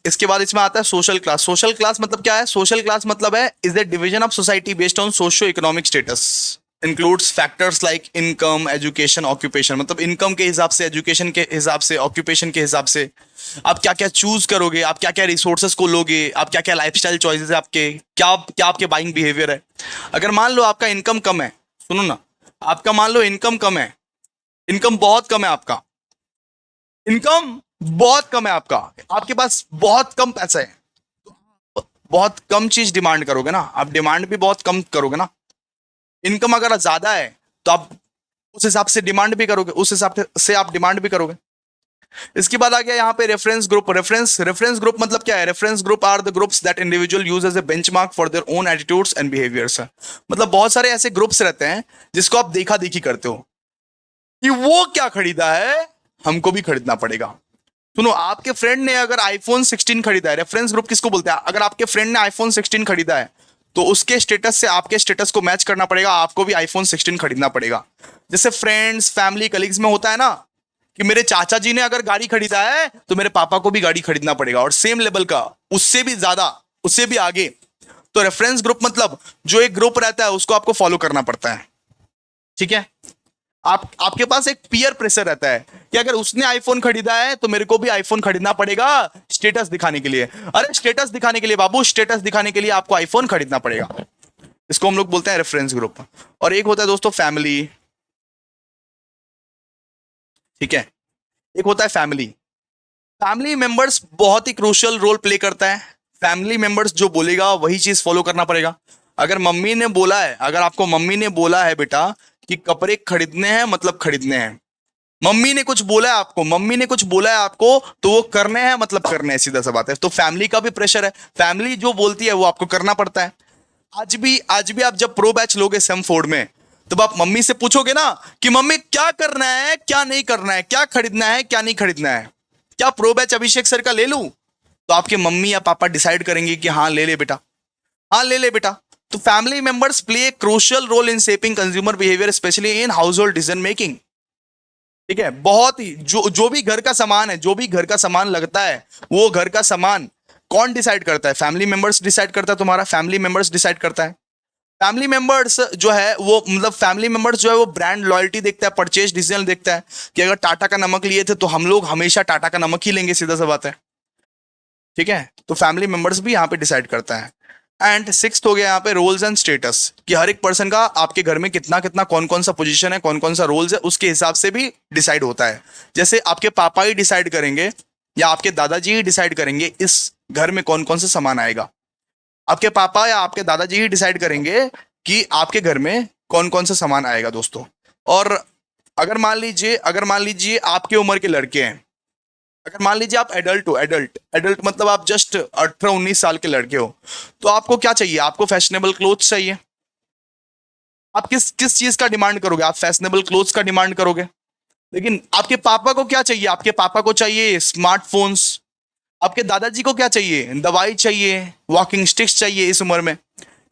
इसके बाद इसमें आता है सोशल क्लास। सोशल क्लास मतलब क्या है? सोशल क्लास मतलब है is the division of society based on socio economic status, includes factors like income, education, occupation. मतलब इनकम के हिसाब से, एजुकेशन के हिसाब से, ऑक्यूपेशन के हिसाब से आप क्या क्या चूज करोगे, आप क्या क्या रिसोर्सेस को लोगे, आप क्या क्या लाइफस्टाइल चॉइसेस है आपके, क्या क्या आपके बाइंग बिहेवियर है। अगर मान लो आपका इनकम कम है, सुनो ना, आपका मान लो इनकम कम है, इनकम बहुत कम है आपका, इनकम बहुत कम है आपका, आपके पास बहुत कम पैसा है, बहुत कम चीज डिमांड करोगे ना आप, डिमांड भी बहुत कम करोगे ना। इनकम अगर ज्यादा है तो आप उस हिसाब से डिमांड भी करोगे, उस हिसाब से आप डिमांड भी करोगे। इसके बाद आ गया यहाँ पे रेफरेंस ग्रुप। रेफरेंस ग्रुप मतलब क्या है? Reference group are the groups that individual use as a benchmark for their own attitudes and behaviours. मतलब बहुत सारे ऐसे ग्रुप्स रहते हैं जिसको आप देखा देखी करते हो कि वो क्या खरीदा है, हमको भी खरीदना पड़ेगा। सुनो, आपके फ्रेंड ने अगर आईफोन 16 खरीदा है, रेफरेंस ग्रुप किसको बोलते हैं? अगर आपके फ्रेंड ने आईफोन 16 खरीदा है तो उसके स्टेटस से आपके स्टेटस को मैच करना पड़ेगा, आपको भी आईफोन 16 खरीदना पड़ेगा। जैसे फ्रेंड्स, फैमिली, कलीग्स में होता है ना कि मेरे चाचा जी ने अगर गाड़ी खरीदा है तो मेरे पापा को भी गाड़ी खरीदना पड़ेगा, और सेम लेवल का, उससे भी ज्यादा, उससे भी आगे। तो रेफरेंस ग्रुप मतलब जो एक ग्रुप रहता है उसको आपको फॉलो करना पड़ता है, ठीक है। आपके पास एक पीयर प्रेशर रहता है कि अगर उसने आईफोन खरीदा है तो मेरे को भी आईफोन खरीदना पड़ेगा, स्टेटस दिखाने के लिए। अरे स्टेटस दिखाने के लिए बाबू, स्टेटस दिखाने के लिए आपको आईफोन खरीदना पड़ेगा। इसको हम लोग बोलते हैं रेफरेंस ग्रुप। और एक होता है दोस्तों फैमिली, ठीक है, एक होता है फैमिली। फैमिली मेंबर्स बहुत ही क्रूशियल रोल प्ले करता है। फैमिली मेंबर्स जो बोलेगा वही चीज फॉलो करना पड़ेगा। अगर मम्मी ने बोला है, अगर आपको मम्मी ने बोला है बेटा कि कपड़े खरीदने हैं मतलब खरीदने हैं, मम्मी ने कुछ बोला है आपको, मम्मी ने कुछ बोला है आपको, तो वो करने हैं मतलब करने हैं, सीधा सा बात है। तो फैमिली का भी प्रेशर है, फैमिली जो बोलती है वो आपको करना पड़ता है। आज भी आप जब प्रो बैच लोगे सेम फोर्ड में, तब आप मम्मी से पूछोगे ना कि मम्मी क्या करना है, क्या नहीं करना है, क्या खरीदना है, क्या नहीं खरीदना है, क्या प्रो बैच अभिषेक सर का ले लूं? तो आपके मम्मी या पापा डिसाइड करेंगे कि हाँ ले ले बेटा, हाँ ले ले बेटा। तो family members play a crucial role in shaping consumer behaviour, especially in household decision making, ठीक है। बहुत ही जो भी घर का सामान है, जो भी घर का सामान लगता है, वो घर का सामान कौन डिसाइड करता है? फैमिली मेंबर्स डिसाइड करता है, तुम्हारा फैमिली मेंबर्स डिसाइड करता है। फैमिली मेंबर्स जो है वो, मतलब फैमिली मेंबर्स जो है वो ब्रांड लॉयल्टी देखता है, परचेज डिसीजन देखता है कि अगर टाटा का नमक लिए थे तो हम लोग हमेशा टाटा का नमक ही लेंगे, सीधा सा बात है, ठीक है। तो फैमिली मेंबर्स भी यहाँ पे डिसाइड करता है। एंड सिक्स्थ हो गया यहाँ पे रोल्स एंड स्टेटस, कि हर एक पर्सन का आपके घर में कितना कितना कौन कौन सा पोजीशन है, कौन कौन सा रोल्स है, उसके हिसाब से भी डिसाइड होता है। जैसे आपके पापा ही डिसाइड करेंगे या आपके दादाजी ही डिसाइड करेंगे इस घर में कौन कौन सा सामान आएगा। आपके पापा या आपके दादाजी ही डिसाइड करेंगे कि आपके घर में कौन कौन सा सामान आएगा दोस्तों। और अगर मान लीजिए आपके उम्र के लड़के हैं, अगर मान लीजिए आप एडल्ट हो, एडल्ट एडल्ट मतलब आप जस्ट 18-19 साल के लड़के हो, तो आपको क्या चाहिए? आपको फैशनेबल क्लोथ्स चाहिए। आप किस किस चीज का डिमांड करोगे? आप फैशनेबल क्लोथ्स का डिमांड करोगे। लेकिन आपके पापा को क्या चाहिए? आपके पापा को चाहिए स्मार्टफोन्स। आपके दादाजी को क्या चाहिए? दवाई चाहिए, वॉकिंग स्टिक्स चाहिए इस उम्र में,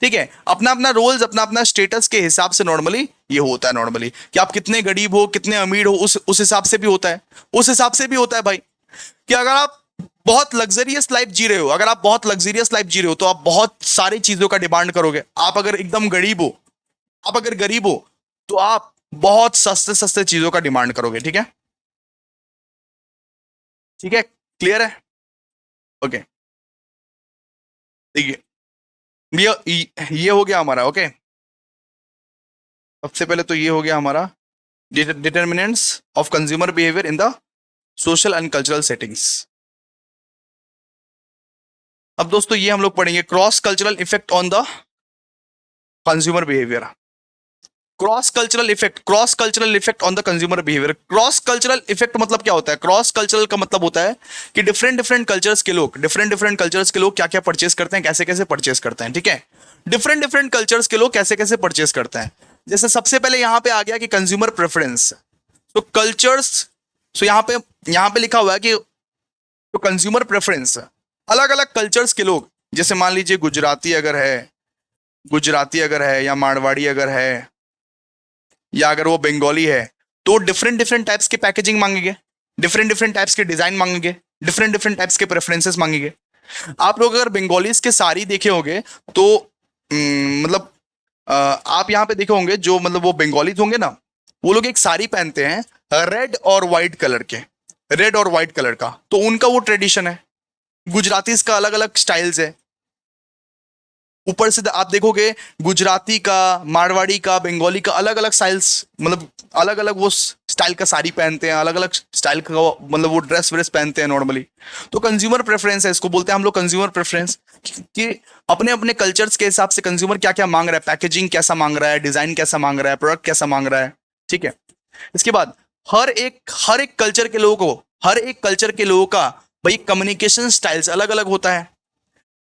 ठीक है। अपना अपना रोल्स, अपना अपना स्टेटस के हिसाब से नॉर्मली ये होता है, नॉर्मली कि आप कितने गरीब हो, कितने अमीर हो, उस हिसाब से भी होता है, उस हिसाब से भी होता है भाई। कि अगर आप बहुत लग्जरियस लाइफ जी रहे हो, अगर आप बहुत लग्जरियस लाइफ जी रहे हो तो आप बहुत सारी चीजों का डिमांड करोगे। आप अगर एकदम गरीब हो, आप अगर गरीब हो तो आप बहुत सस्ते सस्ते चीजों का डिमांड करोगे, ठीक है, ठीक है, क्लियर है? ओके, ठीक है। ये हो गया हमारा, ओके। सबसे पहले तो ये हो गया हमारा determinants of consumer behaviour in the social and cultural settings. अब दोस्तों ये हम लोग पढ़ेंगे cross cultural effect on the consumer behaviour. Cross cultural effect on the consumer behaviour. Cross cultural effect मतलब क्या होता है? क्रॉस कल्चरल का मतलब होता है कि डिफरेंट डिफरेंट कल्चर्स के लोग क्या क्या परचेस करते हैं, कैसे कैसे परचेस करते हैं, ठीक है। डिफरेंट डिफरेंट कल्चर्स के लोग कैसे कैसे परचेस करते हैं। जैसे सबसे पहले यहां पे आ गया कि कंज्यूमर प्रेफरेंस। तो कल्चर्स, सो यहां पे लिखा हुआ है कि तो कंज्यूमर प्रेफरेंस, अलग अलग कल्चर्स के लोग, जैसे मान लीजिए गुजराती अगर है या मारवाड़ी अगर है या अगर वो बंगाली है, तो डिफरेंट डिफरेंट टाइप्स के पैकेजिंग मांगेंगे, डिफरेंट डिफरेंट टाइप्स के डिजाइन मांगेंगे, डिफरेंट डिफरेंट टाइप्स के प्रेफरेंसेस मांगेंगे। आप लोग अगर बंगालीज के साड़ी देखे होंगे तो मतलब आप यहाँ पे देखे होंगे जो मतलब वो बंगालीज होंगे ना, वो लोग एक साड़ी पहनते हैं रेड और व्हाइट कलर का, तो उनका वो ट्रेडिशन है। गुजरातीज का अलग अलग स्टाइल्स है, ऊपर से आप देखोगे गुजराती का, मारवाड़ी का, बंगाली का अलग अलग स्टाइल्स, मतलब अलग अलग वो स्टाइल का साड़ी पहनते हैं, अलग अलग स्टाइल का मतलब वो ड्रेस व्रेस पहनते हैं नॉर्मली। तो कंज्यूमर प्रेफरेंस है, इसको बोलते हैं हम लोग कंज्यूमर प्रेफरेंस, कि अपने अपने कल्चर्स के हिसाब से कंज्यूमर क्या क्या मांग रहा है, पैकेजिंग कैसा मांग रहा है, डिजाइन कैसा मांग रहा है, प्रोडक्ट कैसा मांग रहा है। ठीक है, इसके बाद हर एक कल्चर के लोगों को, हर एक कल्चर के लोगों का भाई कम्युनिकेशन स्टाइल्स अलग अलग होता है।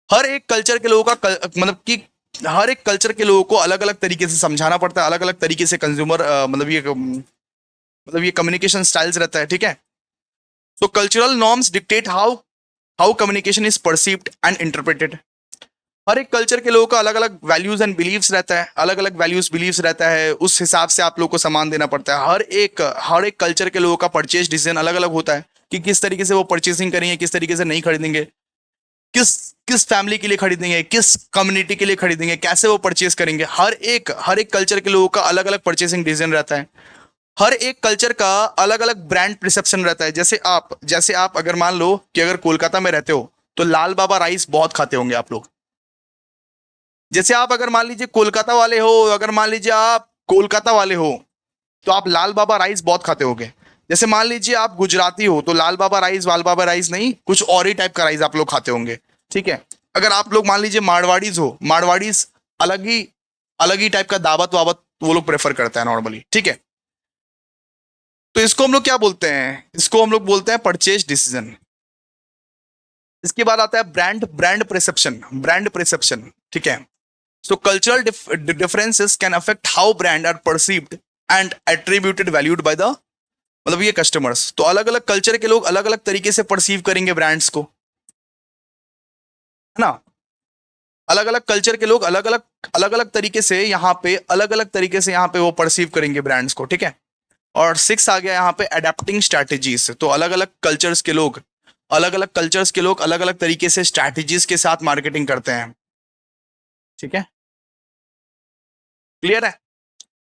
हर एक कल्चर के लोगों का मतलब कि हर एक कल्चर के लोगों को अलग अलग तरीके से समझाना पड़ता है, अलग अलग तरीके से कंज्यूमर मतलब ये कम्युनिकेशन स्टाइल्स रहता है। ठीक है, so cultural norms dictate how how communication is perceived and interpreted. हर एक कल्चर के लोगों का अलग अलग वैल्यूज एंड बिलीव्स रहता है, अलग अलग वैल्यूज बिलीव्स रहता है, उस हिसाब से आप लोग को सामान देना पड़ता है। हर एक कल्चर के लोगों का परचेज डिसीजन अलग अलग होता है कि किस तरीके से वो परचेसिंग करेंगे, किस तरीके से नहीं खरीदेंगे, किस किस फैमिली के लिए खरीदेंगे, किस कम्युनिटी के लिए खरीदेंगे, कैसे वो परचेज करेंगे। हर एक कल्चर के लोगों का अलग अलग परचेसिंग डिसीजन रहता है। हर एक कल्चर का अलग अलग ब्रांड परसेप्शन रहता है। जैसे आप अगर मान लो कि अगर कोलकाता में रहते हो तो लाल बाबा राइस बहुत खाते होंगे आप लोग। जैसे आप अगर मान लीजिए कोलकाता वाले हो, अगर मान लीजिए आप कोलकाता वाले हो तो आप लाल बाबा राइस बहुत खाते होगे। जैसे मान लीजिए आप गुजराती हो तो लाल बाबा राइस, वाल बाबा राइस नहीं, कुछ और ही टाइप का राइस आप लोग खाते होंगे। ठीक है, अगर आप लोग मान लीजिए मारवाड़ीज हो, मारवाड़ीज अलग ही टाइप का दावत वावत वो लोग प्रेफर करते हैं नॉर्मली। ठीक है, तो इसको हम लोग क्या बोलते हैं, इसको हम लोग बोलते हैं परचेज डिसीजन। इसके बाद आता है ब्रांड प्रेसेप्शन। ठीक है, so cultural differences can affect how brand are perceived and attributed valued by the मतलब ये कस्टमर्स। तो अलग अलग कल्चर के लोग अलग अलग तरीके से परसीव करेंगे ब्रांड्स को, है ना। अलग अलग कल्चर के लोग अलग अलग तरीके से यहाँ पे वो परसीव करेंगे ब्रांड्स को। ठीक है, और 6 आ गया यहाँ पे अडेप्टिंग स्ट्रैटेजीज। तो अलग अलग कल्चर्स के लोग अलग अलग तरीके से स्ट्रैटेजीज के साथ मार्केटिंग करते हैं। ठीक है, क्लियर है।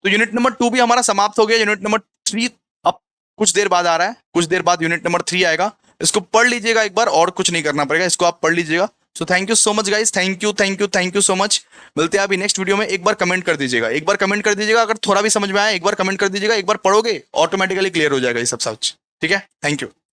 तो यूनिट नंबर 2 भी हमारा समाप्त हो गया। यूनिट नंबर 3 अब कुछ देर बाद आ रहा है, कुछ देर बाद यूनिट नंबर 3 आएगा। इसको पढ़ लीजिएगा एक बार, और कुछ नहीं करना पड़ेगा, इसको आप पढ़ लीजिएगा। So thank you so much guys, thank you so much. मिलते हैं अभी नेक्स्ट वीडियो में। एक बार कमेंट कर दीजिएगा, अगर थोड़ा भी समझ में आया एक बार कमेंट कर दीजिएगा। एक बार पढ़ोगे ऑटोमेटिकली क्लियर हो जाएगा ये सब। ठीक है, थैंक यू।